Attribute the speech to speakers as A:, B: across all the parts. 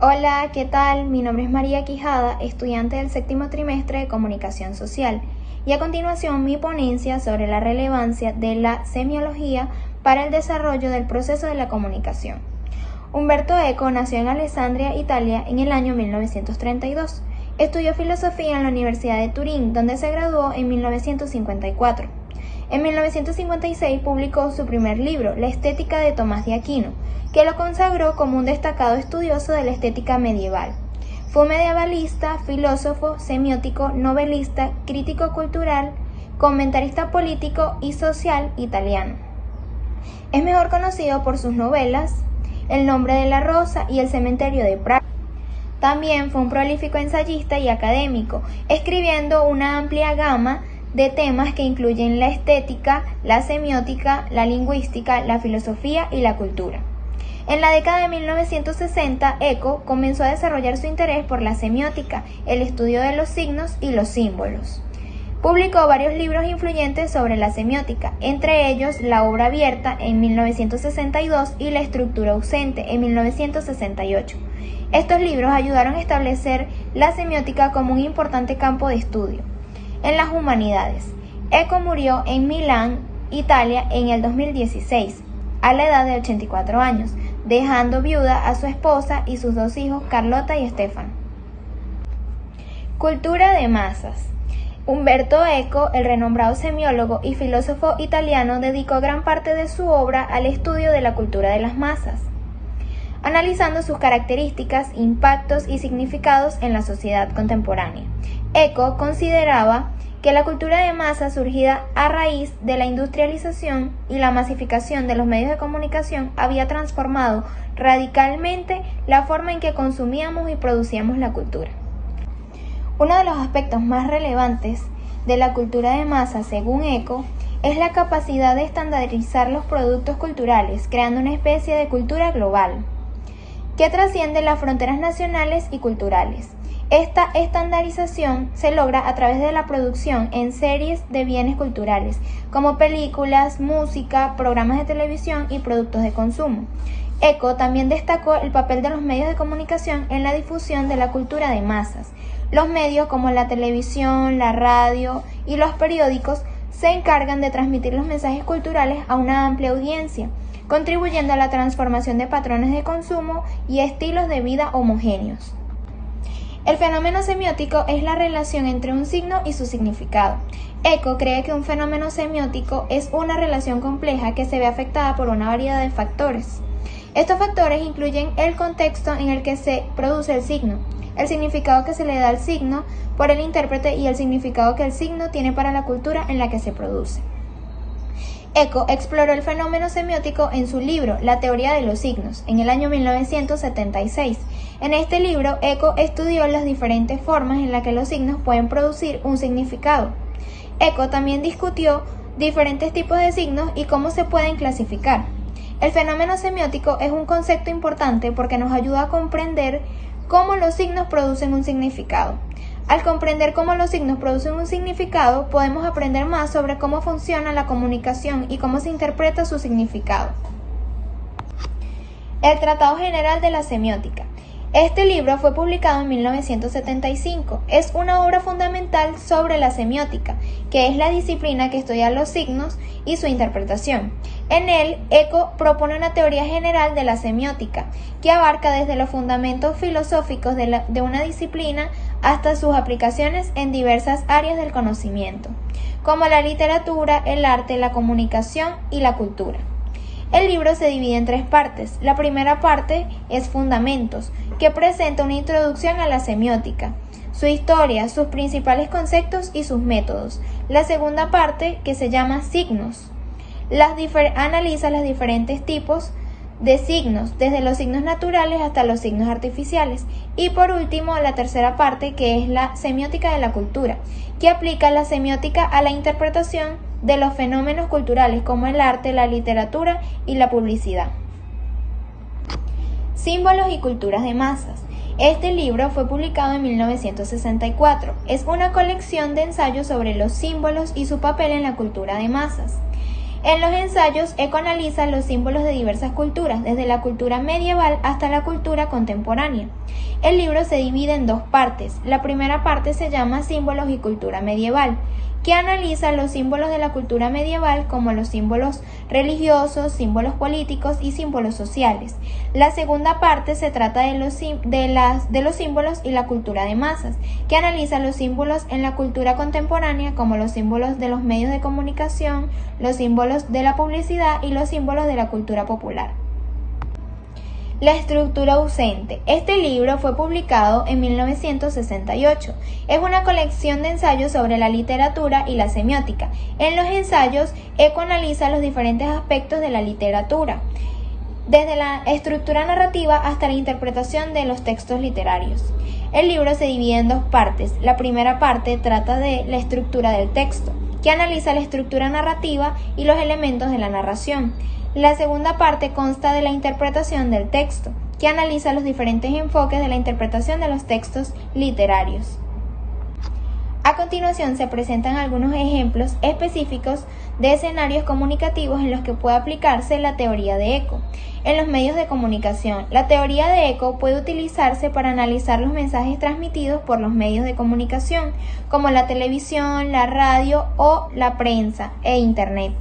A: Hola, ¿qué tal? Mi nombre es María Quijada, estudiante del séptimo trimestre de Comunicación Social, y a continuación mi ponencia sobre la relevancia de la semiología para el desarrollo del proceso de la comunicación. Umberto Eco nació en Alessandria, Italia, en el año 1932. Estudió filosofía en la Universidad de Turín, donde se graduó en 1954. En 1956 publicó su primer libro, La estética de Tomás de Aquino, que lo consagró como un destacado estudioso de la estética medieval. Fue medievalista, filósofo, semiótico, novelista, crítico cultural, comentarista político y social italiano. Es mejor conocido por sus novelas El nombre de la rosa y El cementerio de Praga. También fue un prolífico ensayista y académico, escribiendo una amplia gama de temas que incluyen la estética, la semiótica, la lingüística, la filosofía y la cultura. En la década de 1960, Eco comenzó a desarrollar su interés por la semiótica, el estudio de los signos y los símbolos. Publicó varios libros influyentes sobre la semiótica, entre ellos La obra abierta en 1962 y La estructura ausente en 1968. Estos libros ayudaron a establecer la semiótica como un importante campo de estudio. En las humanidades, Eco murió en Milán, Italia, en el 2016, a la edad de 84 años, dejando viuda a su esposa y sus dos hijos, Carlota y Stefano. Cultura de masas. Umberto Eco, el renombrado semiólogo y filósofo italiano, dedicó gran parte de su obra al estudio de la cultura de las masas, analizando sus características, impactos y significados en la sociedad contemporánea. Eco consideraba que la cultura de masa surgida a raíz de la industrialización y la masificación de los medios de comunicación había transformado radicalmente la forma en que consumíamos y producíamos la cultura. Uno de los aspectos más relevantes de la cultura de masa, según Eco, es la capacidad de estandarizar los productos culturales, creando una especie de cultura global que trasciende las fronteras nacionales y culturales. Esta estandarización se logra a través de la producción en series de bienes culturales, como películas, música, programas de televisión y productos de consumo. Eco también destacó el papel de los medios de comunicación en la difusión de la cultura de masas. Los medios como la televisión, la radio y los periódicos se encargan de transmitir los mensajes culturales a una amplia audiencia, contribuyendo a la transformación de patrones de consumo y estilos de vida homogéneos. El fenómeno semiótico es la relación entre un signo y su significado. Eco cree que un fenómeno semiótico es una relación compleja que se ve afectada por una variedad de factores. Estos factores incluyen el contexto en el que se produce el signo, el significado que se le da al signo por el intérprete y el significado que el signo tiene para la cultura en la que se produce. Eco exploró el fenómeno semiótico en su libro La teoría de los signos, en el año 1976. En este libro, Eco estudió las diferentes formas en las que los signos pueden producir un significado. Eco también discutió diferentes tipos de signos y cómo se pueden clasificar. El fenómeno semiótico es un concepto importante porque nos ayuda a comprender cómo los signos producen un significado. Al comprender cómo los signos producen un significado, podemos aprender más sobre cómo funciona la comunicación y cómo se interpreta su significado. El Tratado General de la Semiótica. Este libro fue publicado en 1975. Es una obra fundamental sobre la semiótica, que es la disciplina que estudia los signos y su interpretación. En él, Eco propone una teoría general de la semiótica, que abarca desde los fundamentos filosóficos de una disciplina hasta sus aplicaciones en diversas áreas del conocimiento, como la literatura, el arte, la comunicación y la cultura. El libro se divide en tres partes. La primera parte es Fundamentos, que presenta una introducción a la semiótica, su historia, sus principales conceptos y sus métodos. La segunda parte, que se llama Signos, analiza los diferentes tipos de signos, desde los signos naturales hasta los signos artificiales. Y por último, la tercera parte, que es la semiótica de la cultura, que aplica la semiótica a la interpretación de los fenómenos culturales como el arte, la literatura y la publicidad. Símbolos y culturas de masas. Este libro fue publicado en 1964. Es una colección de ensayos sobre los símbolos y su papel en la cultura de masas. En los ensayos, Eco analiza los símbolos de diversas culturas, desde la cultura medieval hasta la cultura contemporánea. El libro se divide en dos partes. La primera parte se llama Símbolos y cultura medieval, que analiza los símbolos de la cultura medieval como los símbolos religiosos, símbolos políticos y símbolos sociales. La segunda parte se trata de los símbolos y la cultura de masas, que analiza los símbolos en la cultura contemporánea como los símbolos de los medios de comunicación, los símbolos de la publicidad y los símbolos de la cultura popular. La estructura ausente. Este libro fue publicado en 1968. Es una colección de ensayos sobre la literatura y la semiótica. En los ensayos, Eco analiza los diferentes aspectos de la literatura, desde la estructura narrativa hasta la interpretación de los textos literarios. El libro se divide en dos partes. La primera parte trata de la estructura del texto, que analiza la estructura narrativa y los elementos de la narración. La segunda parte consta de la interpretación del texto, que analiza los diferentes enfoques de la interpretación de los textos literarios. A continuación se presentan algunos ejemplos específicos de escenarios comunicativos en los que puede aplicarse la teoría de Eco. En los medios de comunicación, la teoría de Eco puede utilizarse para analizar los mensajes transmitidos por los medios de comunicación, como la televisión, la radio o la prensa e Internet.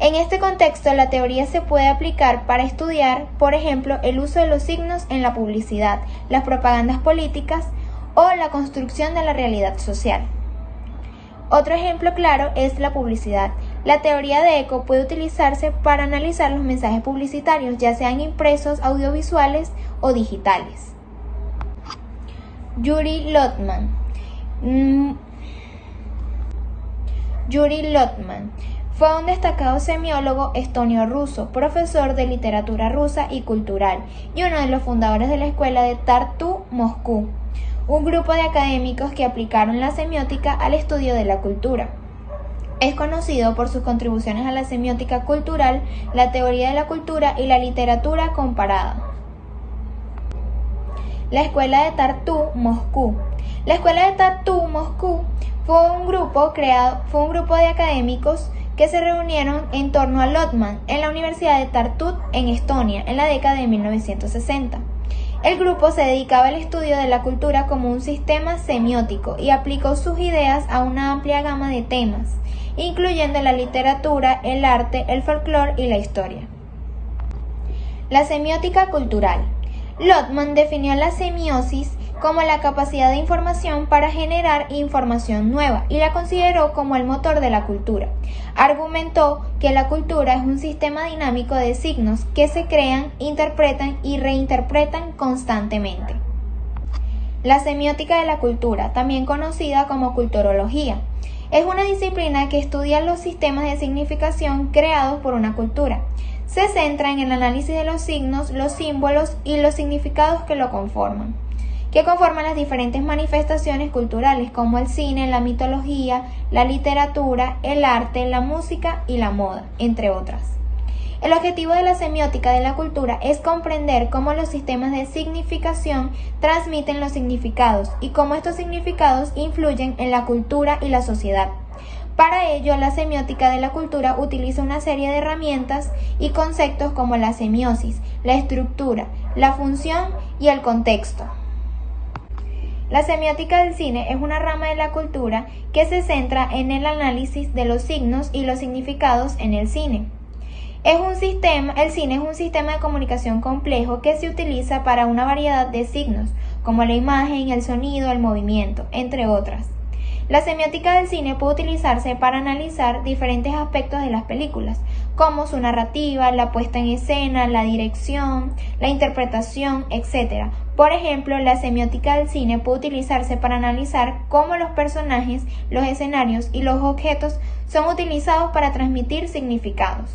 A: En este contexto, la teoría se puede aplicar para estudiar, por ejemplo, el uso de los signos en la publicidad, las propagandas políticas o la construcción de la realidad social. Otro ejemplo claro es la publicidad. La teoría de Eco puede utilizarse para analizar los mensajes publicitarios, ya sean impresos, audiovisuales o digitales. Yuri Lotman. Yuri Lotman fue un destacado semiólogo estonio-ruso, profesor de literatura rusa y cultural, y uno de los fundadores de la escuela de Tartu, Moscú, un grupo de académicos que aplicaron la semiótica al estudio de la cultura. Es conocido por sus contribuciones a la semiótica cultural, la teoría de la cultura y la literatura comparada. La escuela de Tartu, Moscú. La escuela de Tartu, Moscú fue un grupo de académicos que se reunieron en torno a Lotman en la Universidad de Tartu en Estonia en la década de 1960. El grupo se dedicaba al estudio de la cultura como un sistema semiótico y aplicó sus ideas a una amplia gama de temas, incluyendo la literatura, el arte, el folclore y la historia. La semiótica cultural. Lotman definió la semiosis como la capacidad de información para generar información nueva y la consideró como el motor de la cultura. Argumentó que la cultura es un sistema dinámico de signos que se crean, interpretan y reinterpretan constantemente. La semiótica de la cultura, también conocida como culturología, es una disciplina que estudia los sistemas de significación creados por una cultura. Se centra en el análisis de los signos, los símbolos y los significados que conforman las diferentes manifestaciones culturales como el cine, la mitología, la literatura, el arte, la música y la moda, entre otras. El objetivo de la semiótica de la cultura es comprender cómo los sistemas de significación transmiten los significados y cómo estos significados influyen en la cultura y la sociedad. Para ello, la semiótica de la cultura utiliza una serie de herramientas y conceptos como la semiosis, la estructura, la función y el contexto. La semiótica del cine es una rama de la cultura que se centra en el análisis de los signos y los significados en el cine. El cine es un sistema de comunicación complejo que se utiliza para una variedad de signos, como la imagen, el sonido, el movimiento, entre otras. La semiótica del cine puede utilizarse para analizar diferentes aspectos de las películas, como su narrativa, la puesta en escena, la dirección, la interpretación, etc. Por ejemplo, la semiótica del cine puede utilizarse para analizar cómo los personajes, los escenarios y los objetos son utilizados para transmitir significados.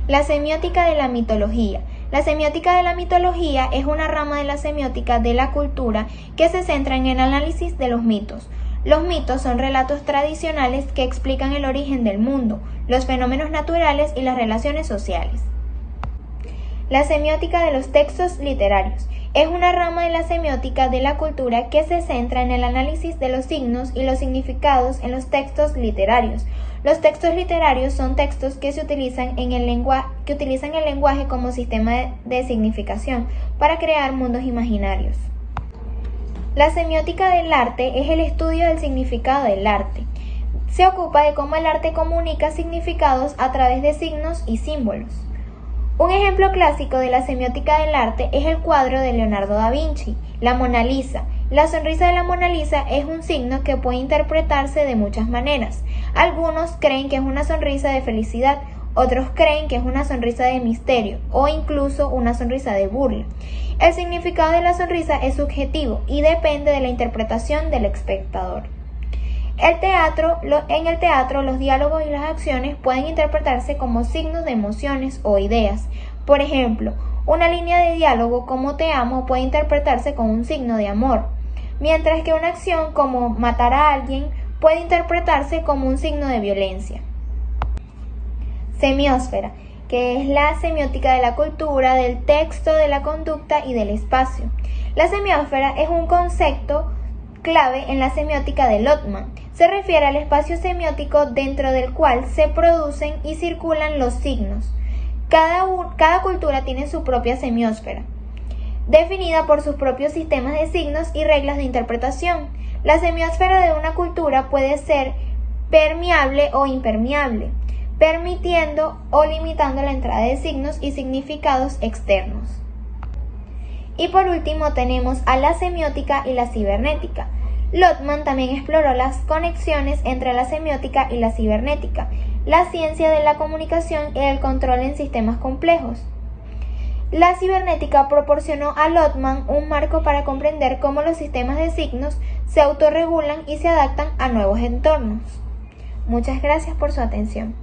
A: La semiótica de la mitología. La semiótica de la mitología es una rama de la semiótica de la cultura que se centra en el análisis de los mitos. Los mitos son relatos tradicionales que explican el origen del mundo, los fenómenos naturales y las relaciones sociales. La semiótica de los textos literarios. Es una rama de la semiótica de la cultura que se centra en el análisis de los signos y los significados en los textos literarios. Los textos literarios son textos que utilizan el lenguaje como sistema de significación para crear mundos imaginarios. La semiótica del arte es el estudio del significado del arte. Se ocupa de cómo el arte comunica significados a través de signos y símbolos. Un ejemplo clásico de la semiótica del arte es el cuadro de Leonardo da Vinci, la Mona Lisa. La sonrisa de la Mona Lisa es un signo que puede interpretarse de muchas maneras. Algunos creen que es una sonrisa de felicidad, otros creen que es una sonrisa de misterio o incluso una sonrisa de burla. El significado de la sonrisa es subjetivo y depende de la interpretación del espectador. En el teatro, los diálogos y las acciones pueden interpretarse como signos de emociones o ideas. Por ejemplo, una línea de diálogo como te amo puede interpretarse como un signo de amor, mientras que una acción como matar a alguien puede interpretarse como un signo de violencia. Semiósfera, que es la semiótica de la cultura, del texto, de la conducta y del espacio. La semiósfera es un concepto clave en la semiótica de Lotman. Se refiere al espacio semiótico dentro del cual se producen y circulan los signos. Cada cultura tiene su propia semiósfera, definida por sus propios sistemas de signos y reglas de interpretación. La semiósfera de una cultura puede ser permeable o impermeable, permitiendo o limitando la entrada de signos y significados externos. Y por último tenemos a la semiótica y la cibernética. Lotman también exploró las conexiones entre la semiótica y la cibernética, la ciencia de la comunicación y el control en sistemas complejos. La cibernética proporcionó a Lotman un marco para comprender cómo los sistemas de signos se autorregulan y se adaptan a nuevos entornos. Muchas gracias por su atención.